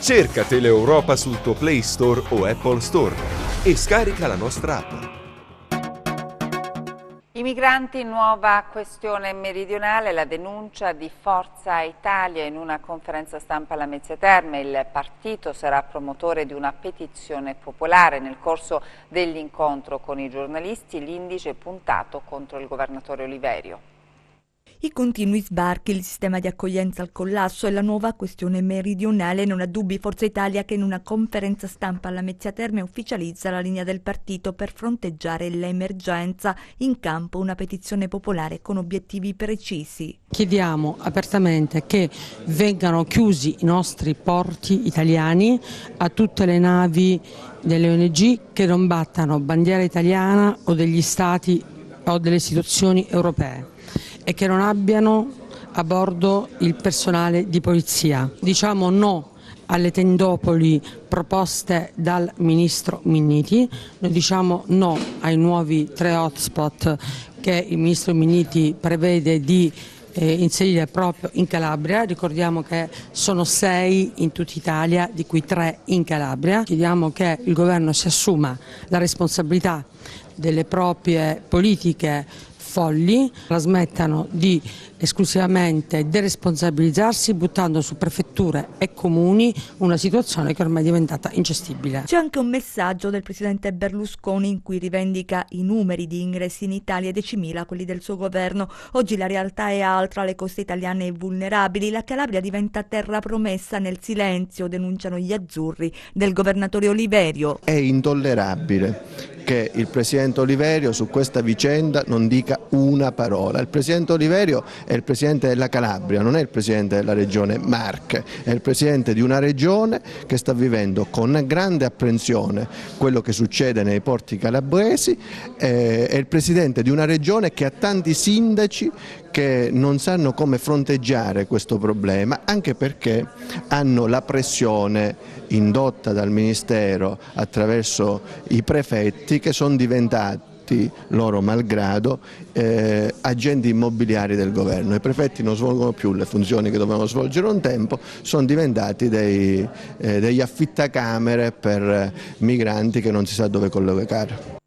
Cerca Teleeuropa sul tuo Play Store o Apple Store e scarica la nostra app. I migranti, nuova questione meridionale, la denuncia di Forza Italia in una conferenza stampa alla Mezzia Terme. Il partito sarà promotore di una petizione popolare. Nel corso dell'incontro con i giornalisti l'indice è puntato contro il governatore Oliverio. I continui sbarchi, il sistema di accoglienza al collasso e la nuova questione meridionale. Non ha dubbi Forza Italia che in una conferenza stampa alla Mezzia Terme ufficializza la linea del partito per fronteggiare l'emergenza. In campo una petizione popolare con obiettivi precisi. Chiediamo apertamente che vengano chiusi i nostri porti italiani a tutte le navi delle ONG che non battano bandiera italiana o degli stati o delle istituzioni europee e che non abbiano a bordo il personale di polizia. Diciamo no alle tendopoli proposte dal ministro Minniti, noi diciamo no ai nuovi 3 hotspot che il ministro Minniti prevede di inserire proprio in Calabria. Ricordiamo che sono 6 in tutta Italia, di cui 3 in Calabria. Chiediamo che il governo si assuma la responsabilità delle proprie politiche folli, la smettano di esclusivamente deresponsabilizzarsi buttando su prefetture e comuni una situazione che ormai è diventata ingestibile. C'è anche un messaggio del presidente Berlusconi in cui rivendica i numeri di ingressi in Italia, 10.000 quelli del suo governo. Oggi la realtà è altra, le coste italiane vulnerabili, la Calabria diventa terra promessa nel silenzio, denunciano gli azzurri del governatore Oliverio. È intollerabile che il presidente Oliverio su questa vicenda non dica una parola. Il presidente Oliverio è il presidente della Calabria, non è il presidente della regione Marche, è il presidente di una regione che sta vivendo con grande apprensione quello che succede nei porti calabresi, è il presidente di una regione che ha tanti sindaci che non sanno come fronteggiare questo problema, anche perché hanno la pressione indotta dal Ministero attraverso i prefetti che sono diventati loro malgrado agenti immobiliari del governo. I prefetti non svolgono più le funzioni che dovevano svolgere un tempo, sono diventati degli affittacamere per migranti che non si sa dove collocare.